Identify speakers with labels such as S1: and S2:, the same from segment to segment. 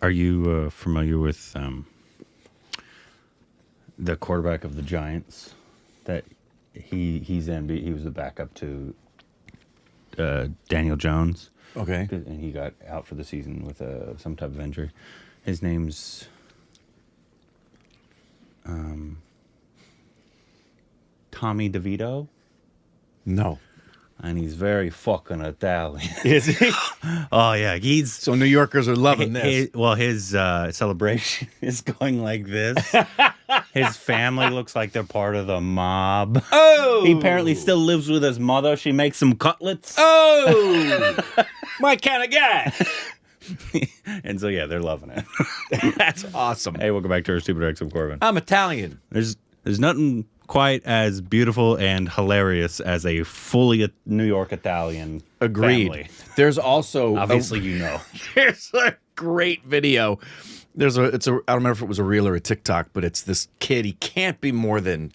S1: Are you familiar with the quarterback of the Giants? That he was the backup to Daniel Jones.
S2: Okay.
S1: And he got out for the season with some type of injury. His name's Tommy DeVito.
S2: No.
S1: And he's very fucking Italian.
S2: Is he?
S1: Oh, yeah.
S2: So New Yorkers are loving this.
S1: His celebration is going like this. His family looks like they're part of the mob.
S2: Oh!
S1: He apparently still lives with his mother. She makes some cutlets.
S2: Oh! My kind of guy.
S1: And so, yeah, they're loving it.
S2: That's awesome.
S1: Hey, welcome back to our Stupid X of Corbin.
S2: I'm Italian.
S1: There's nothing quite as beautiful and hilarious as a fully New York Italian
S2: Agreed.
S1: family.
S2: There's also
S1: Obviously, you know.
S2: There's a great video. I don't remember if it was a reel or a TikTok, but it's this kid. He can't be more than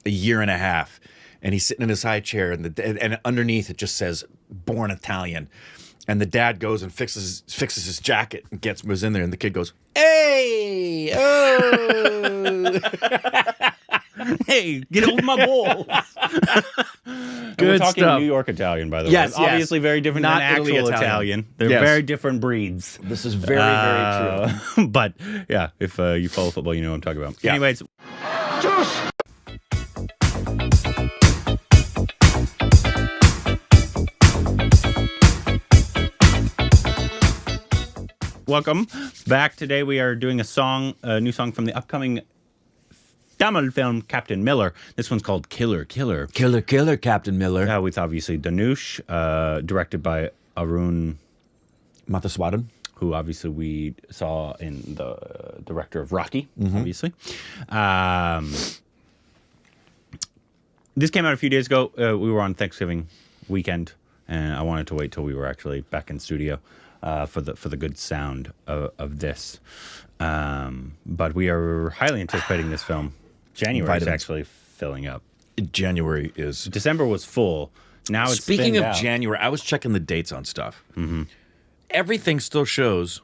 S2: a year and a half, and he's sitting in his high chair, and underneath it just says "Born Italian." And the dad goes and fixes his jacket and was in there, and the kid goes, "Hey, oh."
S1: Hey, get over my balls.
S2: Good
S1: we're talking
S2: stuff.
S1: New York Italian, by the
S2: Yes,
S1: way.
S2: yes.
S1: Obviously very different
S2: Not
S1: than
S2: Italy
S1: actual
S2: Italian.
S1: Italian. They're
S2: Yes.
S1: very different breeds.
S2: This is very, very true.
S1: But, yeah, if you follow football, you know what I'm talking about.
S2: Yeah.
S1: Anyways. Welcome back. Today we are doing a new song from the upcoming Tamil film Captain Miller. This one's called Killer.
S2: Killer, Captain Miller.
S1: With obviously Dhanush, directed by Arun
S2: Matheswaran.
S1: who obviously we saw in the director of Rocky, obviously. This came out a few days ago. We were on Thanksgiving weekend, and I wanted to wait till we were actually back in studio for the good sound of this. But we are highly anticipating this film. January is actually filling up.
S2: January is.
S1: December was full. Now it's
S2: Speaking of
S1: out.
S2: January, I was checking the dates on stuff. Mm-hmm. Everything still shows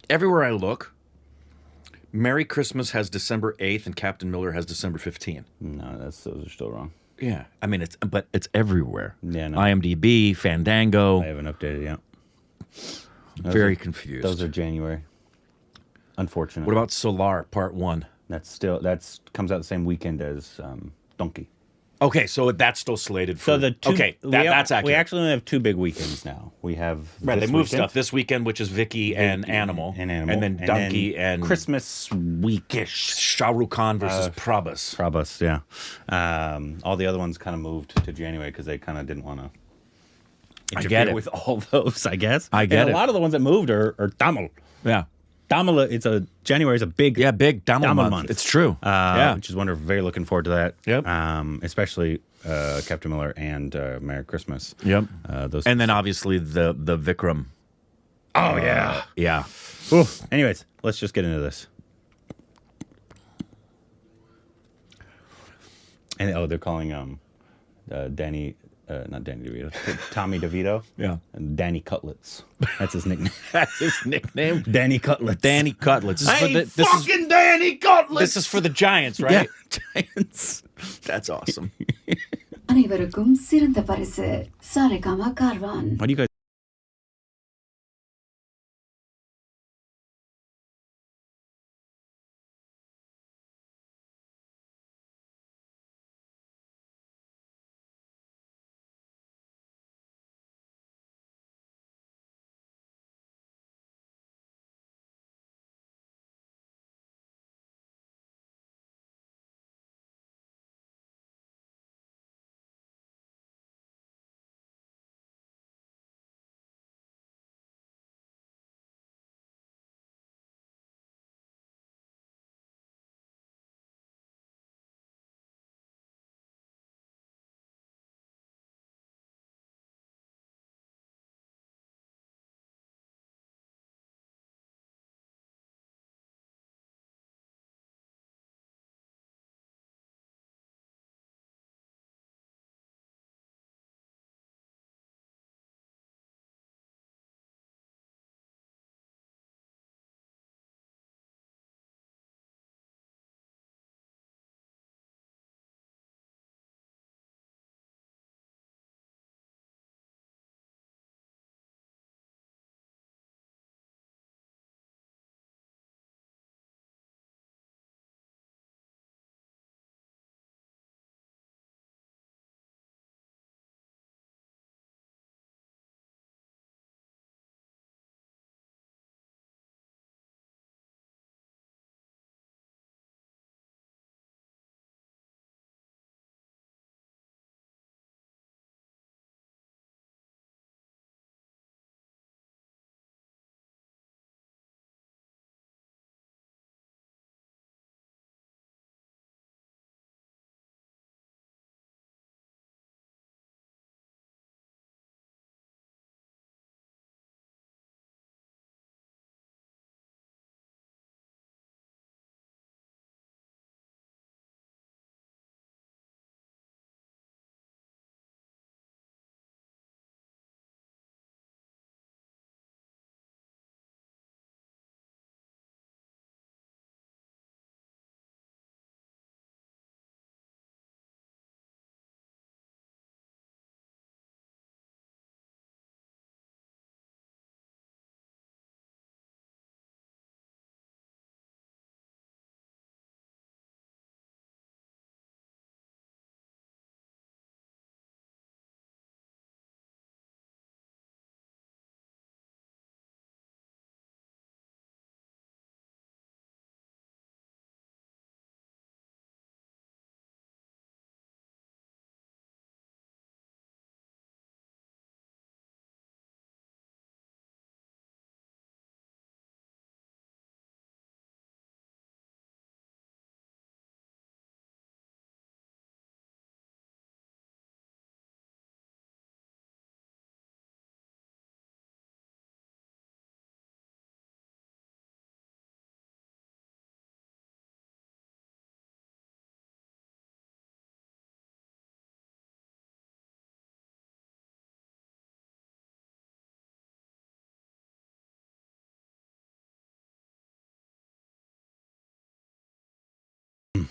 S2: everywhere I look. Merry Christmas has December 8th and Captain Miller has December 15th.
S1: No, those are still wrong.
S2: Yeah, I mean it's everywhere.
S1: Yeah, no.
S2: IMDb, Fandango.
S1: I haven't updated yet.
S2: Very confused.
S1: Those are January. Unfortunate.
S2: What about Solar Part 1?
S1: That's comes out the same weekend as Donkey.
S2: Okay, so that's still slated for.
S1: So
S2: that's accurate.
S1: We actually only have two big weekends now. We have
S2: Right,
S1: this
S2: they moved
S1: weekend,
S2: stuff this weekend, which is Vicky and Animal,
S1: and
S2: then Donkey and
S1: Christmas weekish.
S2: Shah Rukh Khan versus Prabhas.
S1: Prabhas, yeah. All the other ones kind of moved to January because they kind of didn't want to interfere with all those. I guess.
S2: I get
S1: and
S2: it.
S1: A lot of the ones that moved are Tamil.
S2: Yeah.
S1: Tamil, January is a big
S2: big Tamil month. It's true.
S1: Which is wonderful. Very looking forward to that.
S2: Yep.
S1: Especially Captain Miller and Merry Christmas.
S2: Yep.
S1: Those.
S2: And then obviously the Vikram.
S1: Oh yeah.
S2: Yeah.
S1: Oof. Anyways, let's just get into this. And they're calling Danny. Not Danny DeVito, Tommy DeVito.
S2: Yeah.
S1: And Danny Cutlets. That's his nickname.
S2: That's his nickname.
S1: Danny Cutlets.
S2: Danny Cutlets.
S1: Danny Cutlets.
S2: This is for the Giants, right?
S1: Yeah, Giants.
S2: That's awesome.
S3: அனைவருக்கும் சிறந்த பரிசு Saregama Carvaan.
S1: What do you guys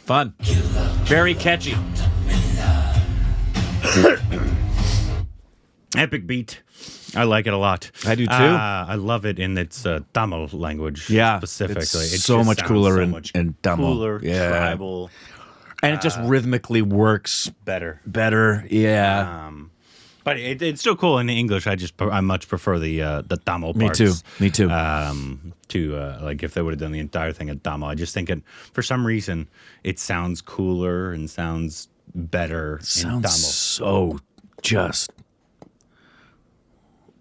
S2: Fun. Very catchy.
S1: Epic beat. I like it a lot.
S2: I do too.
S1: I love it in its Tamil language.
S2: Yeah,
S1: specifically.
S2: it's
S1: It
S2: so
S1: just
S2: much
S1: sounds
S2: cooler
S1: so
S2: in-
S1: much
S2: in Tamil.
S1: Cooler,
S2: Yeah.
S1: tribal,
S2: And it just rhythmically works
S1: better.
S2: better. Yeah.
S1: But it's still cool in English. I much prefer the Tamil parts.
S2: Me too.
S1: To like if they would have done the entire thing in Tamil, I just think for some reason it sounds cooler and sounds better in
S2: Sounds
S1: Tamil.
S2: so just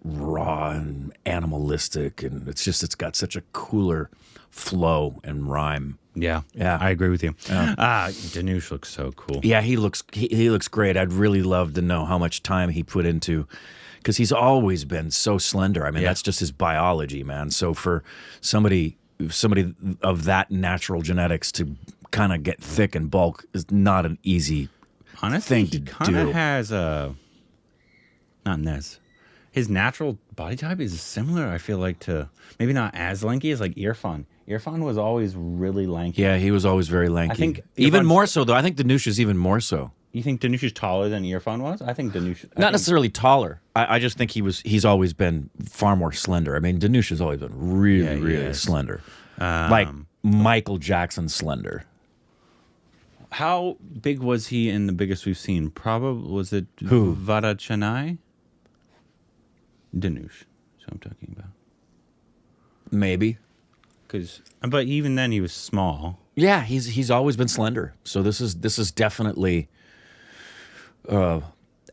S2: raw and animalistic, and it's got such a cooler flow and rhyme.
S1: Yeah,
S2: Yeah.
S1: I agree with you. Dhanush looks so cool.
S2: Yeah, he looks great. I'd really love to know how much time he put into, because he's always been so slender. I mean,
S1: Yeah.
S2: that's just his biology, man. So for somebody of that natural genetics to kind of get thick and bulk is not an easy
S1: Honestly,
S2: thing
S1: he
S2: to
S1: kind
S2: do.
S1: of has not Nez. His natural body type is similar. I feel like to maybe not as lanky as like Irfan. Irfan was always really lanky.
S2: Yeah, he was always very lanky.
S1: I think
S2: even
S1: Irfan's-
S2: more so, though. I think Dhanush is even more so.
S1: You think Dhanush is taller than Irfan was? I think Dhanush.
S2: Not necessarily taller. I just think he's always been far more slender. I mean, Dhanush has always been really,
S1: he
S2: really
S1: is.
S2: slender. Like Michael Jackson slender.
S1: How big was he in the biggest we've seen? Probably was it
S2: Who?
S1: Vada Chennai? Dhanush. That's what I'm talking about.
S2: Maybe.
S1: But even then, he was small.
S2: Yeah, he's always been slender. So this is definitely.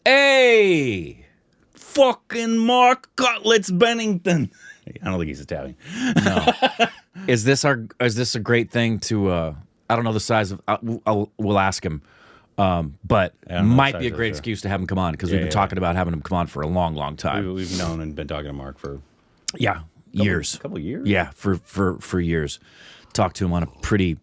S2: Hey,
S1: Fucking Mark Cutlets Bennington. I don't think he's Italian.
S2: is this a great thing to? I don't know the size of. We'll ask him. But
S1: I don't know
S2: might
S1: the
S2: be a
S1: size
S2: great
S1: of it.
S2: excuse to have him come on, because we've been
S1: yeah.
S2: talking about having him come on for a long, long time.
S1: We've known and been talking to Mark for
S2: Years.
S1: a couple years.
S2: Yeah, for years. Talk to him on a pretty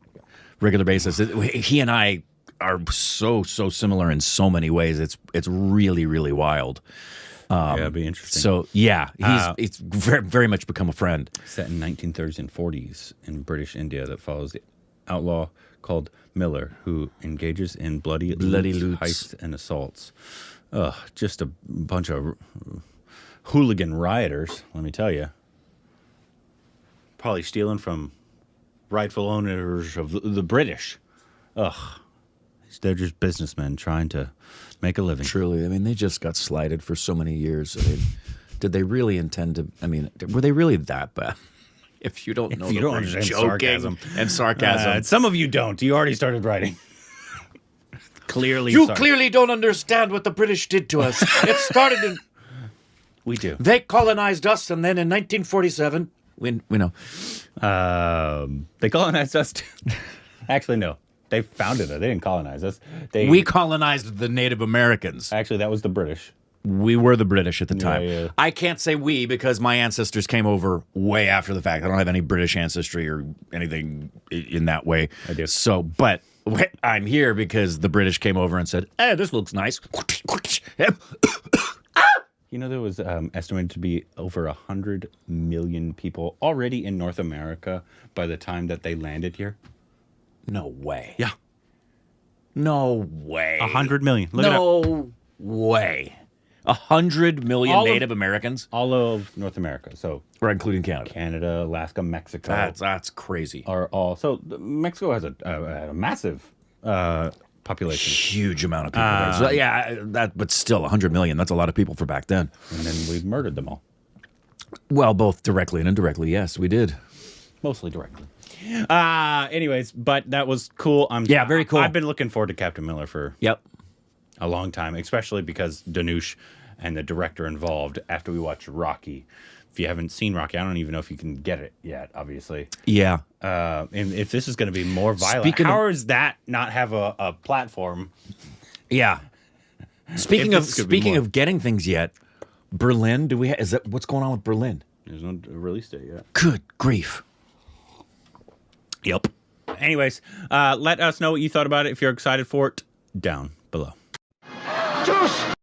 S2: regular basis. He and I are so similar in so many ways. It's really, really wild.
S1: Yeah, it'd be interesting.
S2: So yeah, he's very, very much become a friend.
S1: Set in 1930s and 40s in British India that follows the outlaw called Miller, who engages in bloody loots, heists, and assaults. Just a bunch of hooligan rioters, let me tell you. Probably stealing from rightful owners of the British. They're just businessmen trying to make a living.
S2: Truly, I mean, they just got slighted for so many years. I mean, did they really intend to? I mean, were they really that bad? If you don't know,
S1: If you
S2: the
S1: don't
S2: word
S1: understand
S2: joking
S1: sarcasm.
S2: and sarcasm,
S1: Some of you don't. You already started writing. Clearly,
S2: you clearly don't understand what the British did to us. It started in.
S1: We do.
S2: They colonized us, and then in 1947, we know.
S1: They colonized us too. Actually, no. They founded it. They didn't colonize us.
S2: We colonized the Native Americans.
S1: Actually, that was the British.
S2: We were the British at the time.
S1: yeah.
S2: I can't say we because my ancestors came over way after the fact. I don't have any British ancestry or anything in that way.
S1: I do.
S2: So, but I'm here because the British came over and said, "Hey, this looks nice."
S1: You know, there was estimated to be over 100 million people already in North America by the time that they landed here.
S2: No way.
S1: Yeah.
S2: No way.
S1: 100 million. Look it up.
S2: No way. 100 million
S1: All of-
S2: Native Americans,
S1: All of North America. So
S2: or including Canada.
S1: Canada, Alaska, Mexico
S2: That's crazy.
S1: are all. So Mexico has a massive population.
S2: Huge amount of people. There. So, yeah, but still 100 million. That's a lot of people for back then.
S1: And then we've murdered them all.
S2: Well, both directly and indirectly. Yes, we did.
S1: Mostly directly. Anyways, but that was cool.
S2: Yeah, very cool.
S1: I've been looking forward to Captain Miller for
S2: Yep.
S1: a long time, especially because Dhanush and the director involved after we watched Rocky. If you haven't seen Rocky, I don't even know if you can get it yet, obviously.
S2: Yeah.
S1: And if this is going to be more violent,
S2: Speaking
S1: how
S2: of-
S1: does that not have a platform?
S2: Yeah. Speaking
S1: If this could be more.
S2: of getting things yet, Berlin. Is that what's going on with Berlin?
S1: There's no release date yet.
S2: Good grief.
S1: Yep. Anyways, let us know what you thought about it. If you're excited for it, down below.
S4: Juice!